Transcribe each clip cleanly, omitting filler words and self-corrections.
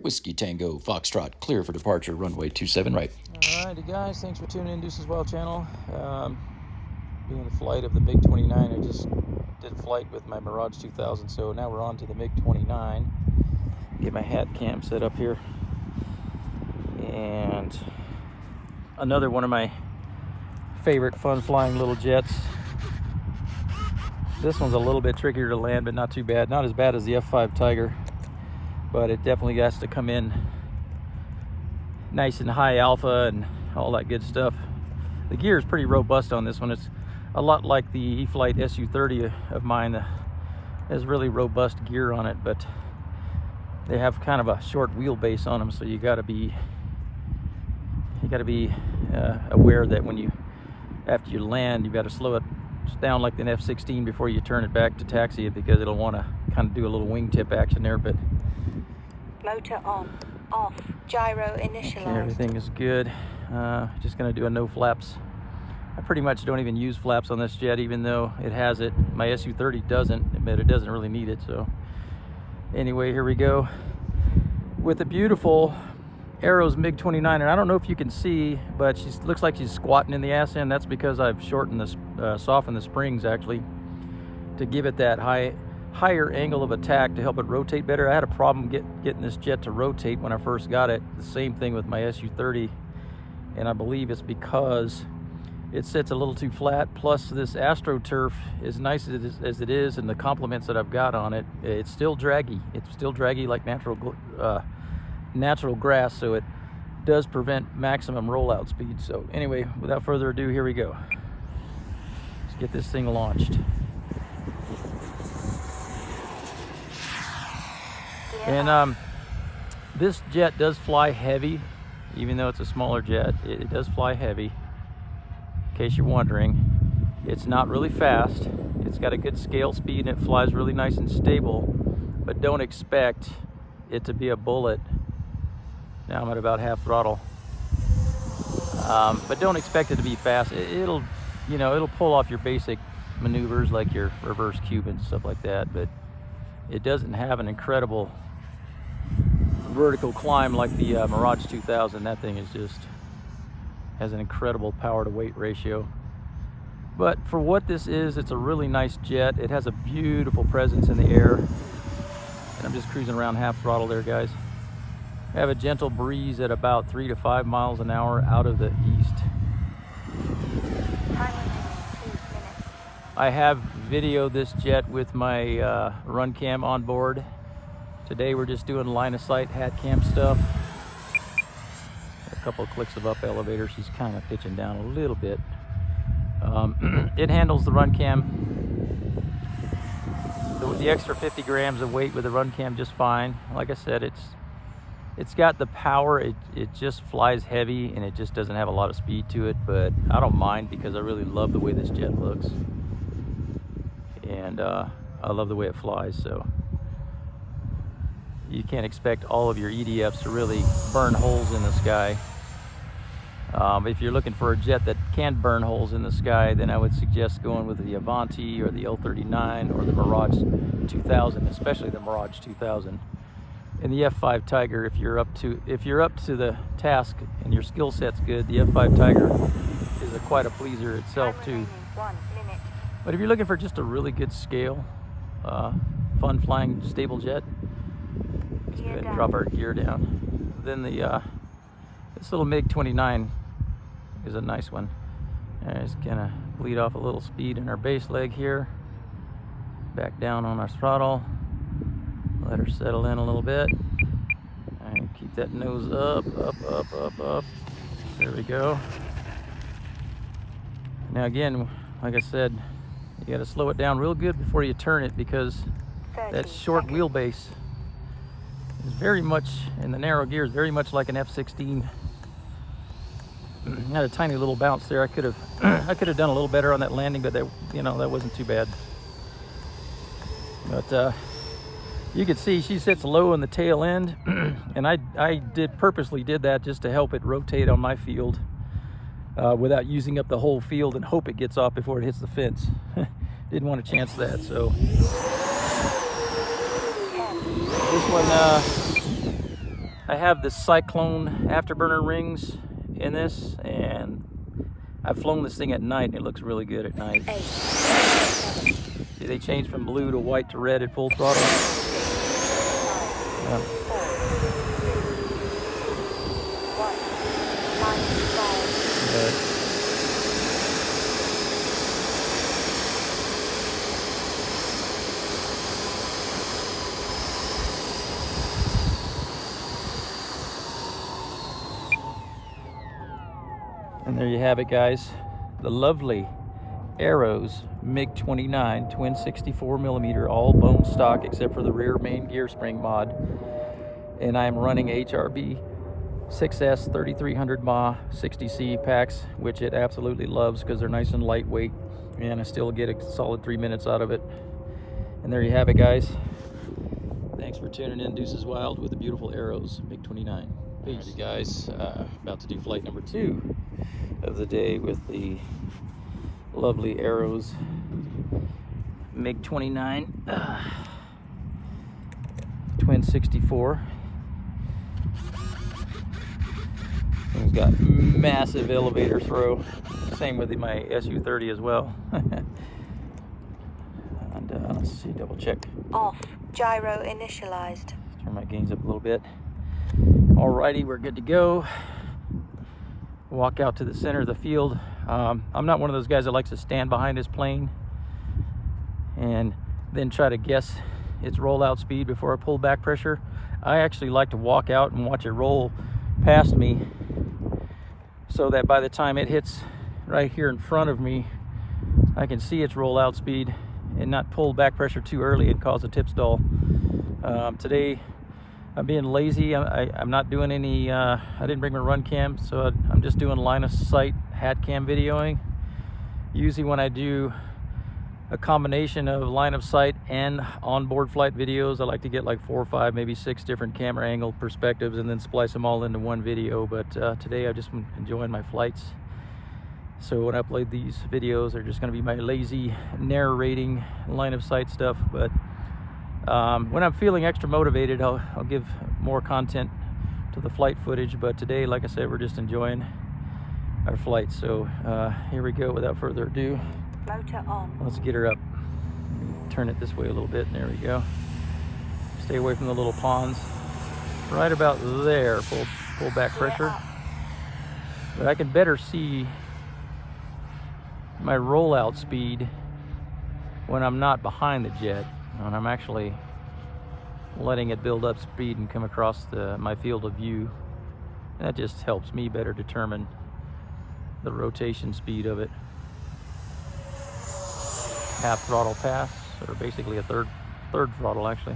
Whiskey Tango Foxtrot, clear for departure, runway 27 right. Alrighty guys, thanks for tuning in Deuce's Wild channel. Being the flight of the MiG-29, I just did a flight with my Mirage 2000, so now we're on to the MiG-29. Get my hat cam set up here. And another one of my favorite fun flying little jets. This one's a little bit trickier to land, but not too bad. Not as bad as the F5 Tiger, but it definitely has to come in nice and high alpha and all that good stuff. The gear is pretty robust on this one. It's a lot like the E-flite Su-30 of mine. It has really robust gear on it, but they have kind of a short wheelbase on them, so you got to be aware that after you land, you got to slow it down like an F-16 before you turn it back to taxi it, because it'll want to kind of do a little wingtip action there. But motor on, off, gyro initialized. Okay, everything is good. Just gonna do a no flaps. I pretty much don't even use flaps on this jet, even though it has it. My Su-30 doesn't, but it doesn't really need it. So anyway, here we go with a beautiful Arrows MiG-29, and I don't know if you can see, but she looks like she's squatting in the ass end. That's because I've shortened this, softened the springs actually, to give it that higher angle of attack to help it rotate better. I had a problem getting this jet to rotate when I first got it. The same thing with my Su-30, and I believe it's because it sits a little too flat. Plus, this AstroTurf, as nice as it is, and the compliments that I've got on it, it's still draggy. It's still draggy like natural grass, so it does prevent maximum rollout speed. So anyway, without further ado, here we go. Let's get this thing launched. And this jet does fly heavy, even though it's a smaller jet. It does fly heavy. In case you're wondering, it's not really fast. It's got a good scale speed and it flies really nice and stable, but don't expect it to be a bullet. Now I'm at about half throttle, but don't expect it to be fast. It'll pull off your basic maneuvers like your reverse cube and stuff like that, but it doesn't have an incredible vertical climb like the Mirage 2000. That thing has an incredible power to weight ratio. But for what this is, it's a really nice jet. It has a beautiful presence in the air, and I'm just cruising around half throttle there, guys. I have a gentle breeze at about 3 to 5 miles an hour out of the east. I have videoed this jet with my run cam on board. Today we're just doing line of sight hat cam stuff. A couple of clicks of up elevator. She's kind of pitching down a little bit. It handles the run cam, the extra 50 grams of weight with the run cam just fine. Like I said, it's got the power. It just flies heavy and it just doesn't have a lot of speed to it, but I don't mind because I really love the way this jet looks, and I love the way it flies. So you can't expect all of your EDFs to really burn holes in the sky. If you're looking for a jet that can burn holes in the sky, then I would suggest going with the Avanti or the L-39 or the Mirage 2000, especially the Mirage 2000. And the F5 Tiger, if you're up to the task and your skill set's good, the F5 Tiger is quite a pleaser itself too. But if you're looking for just a really good scale, fun flying stable jet, let's go ahead and drop our gear down. Then this little MiG-29 is a nice one. And just gonna bleed off a little speed in our base leg here. Back down on our throttle. Let her settle in a little bit. And keep that nose up, up, up, up, up. There we go. Now again, like I said, you gotta slow it down real good before you turn it, because that short wheelbase is very much, in the narrow gears, very much like an F-16. Had a tiny little bounce there. I could have done a little better on that landing, but that wasn't too bad. But you can see she sits low in the tail end, and I purposely did that just to help it rotate on my field without using up the whole field and hope it gets off before it hits the fence. Didn't want to chance that, so this one I have the Cyclone afterburner rings in this, and I've flown this thing at night and it looks really good at night. 8, 7, See, they changed from blue to white to red at full throttle. 5, 4, 3, 2, 1, -5. And there you have it, guys. The lovely Arrows MiG-29 twin 64mm, all bone stock except for the rear main gear spring mod. And I'm running HRB 6S 3300 mAh 60C packs, which it absolutely loves because they're nice and lightweight, and I still get a solid 3 minutes out of it. And there you have it, guys. Thanks for tuning in. Deuces Wild with the beautiful Arrows MiG-29. Peace. Alrighty, guys. About to do flight number 2 of the day with the lovely Arrows MiG-29 twin 64. It's got massive elevator throw. Same with my Su-30 as well. And let's see, double check. Off. Gyro initialized. Turn my gains up a little bit. Alrighty, we're good to go. Walk out to the center of the field. I'm not one of those guys that likes to stand behind his plane and then try to guess its rollout speed before I pull back pressure. I actually like to walk out and watch it roll past me so that by the time it hits right here in front of me, I can see its rollout speed and not pull back pressure too early and cause a tip stall. Today, I'm being lazy. I'm not doing any, I didn't bring my run cam, so I'm just doing line of sight hat cam videoing. Usually when I do a combination of line of sight and onboard flight videos, I like to get like 4 or 5, maybe 6 different camera angle perspectives and then splice them all into one video. But today I've just been enjoying my flights. So when I upload these videos, they're just gonna be my lazy narrating line of sight stuff. But when I'm feeling extra motivated, I'll give more content to the flight footage. But today, like I said, we're just enjoying our flight. So here we go. Without further ado, Motor on. let's get her up. Turn it this way a little bit, and there we go. Stay away from the little ponds. Right about there, pull back pressure. But I can better see my rollout speed when I'm not behind the jet, and I'm actually letting it build up speed and come across my field of view. That just helps me better determine the rotation speed of it. Half throttle pass, or basically a third throttle actually.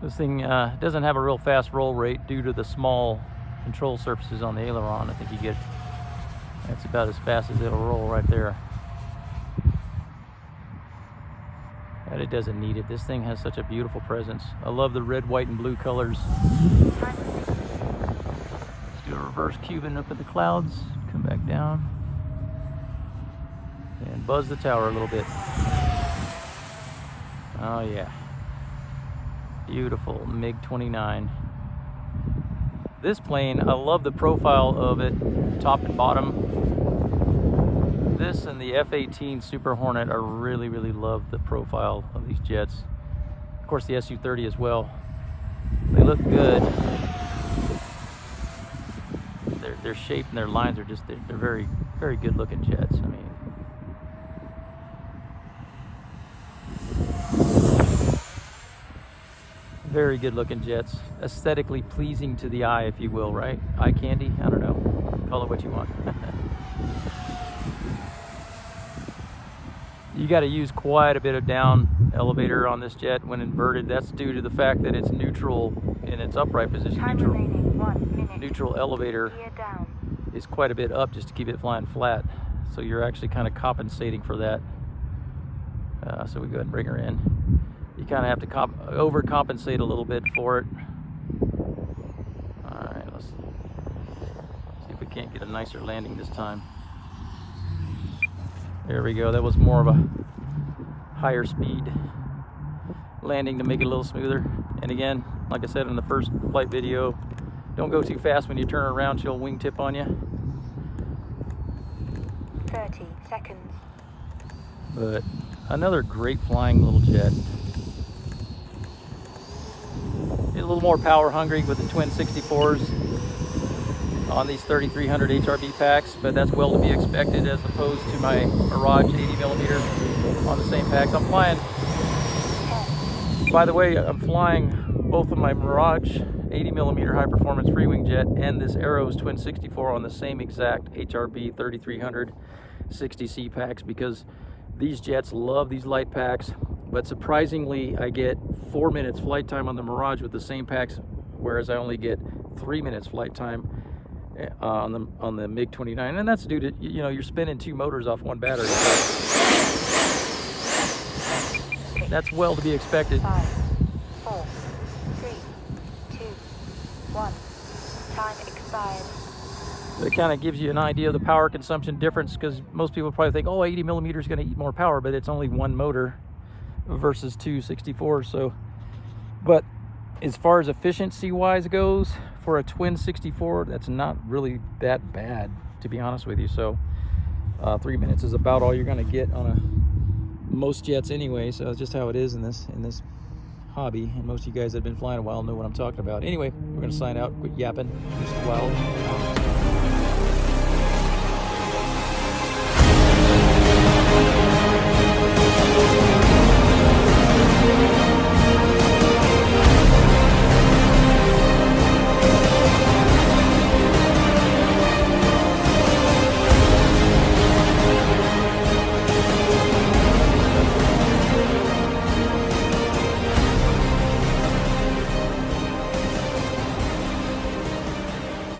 This thing doesn't have a real fast roll rate due to the small control surfaces on the aileron. I think you get, that's about as fast as it'll roll right there. But it doesn't need it. This thing has such a beautiful presence. I love the red, white, and blue colors. Let's do a reverse Cuban up at the clouds. Come back down. And buzz the tower a little bit. Oh yeah. Beautiful MiG-29. This plane, I love the profile of it, top and bottom. This and the F-18 Super Hornet, I really, really love the profile of these jets. Of course, the Su-30 as well. They look good. Their shape and their lines are just, they're very, very good looking jets. I mean, very good looking jets. Aesthetically pleasing to the eye, if you will, right? Eye candy? I don't know. Call it what you want. You got to use quite a bit of down elevator on this jet when inverted. That's due to the fact that it's neutral in its upright position. Neutral elevator is quite a bit up just to keep it flying flat. So you're actually kind of compensating for that. So we go ahead and bring her in. You kind of have to overcompensate a little bit for it. All right, let's see if we can't get a nicer landing this time. There we go. That was more of a higher speed landing to make it a little smoother. And again, like I said in the first flight video, don't go too fast when you turn around, she'll wingtip on you. 30 seconds. But another great flying little jet. It's a little more power hungry with the twin 64s on these 3300 HRB packs, but that's well to be expected as opposed to my Mirage 80mm on the same packs. I'm flying, by the way, I'm flying both of my Mirage 80mm high performance free wing jet and this Aero's twin 64 on the same exact HRB 3300 60C packs, because these jets love these light packs. But surprisingly, I get 4 minutes flight time on the Mirage with the same packs, whereas I only get 3 minutes flight time on the MiG-29, and that's due to, you know, you're spinning 2 motors off 1 battery. That's well to be expected. 5, 4, 3, 2, 1. Time expired. It kind of gives you an idea of the power consumption difference, because most people probably think, oh, 80mm is going to eat more power, but it's only 1 motor versus 2 64s. So, but as far as efficiency wise goes, for a twin 64, that's not really that bad, to be honest with you. So 3 minutes is about all you're going to get on most jets anyway. So it's just how it is in this hobby, and most of you guys that have been flying a while know what I'm talking about. Anyway, we're going to sign out, quit yapping, just wild.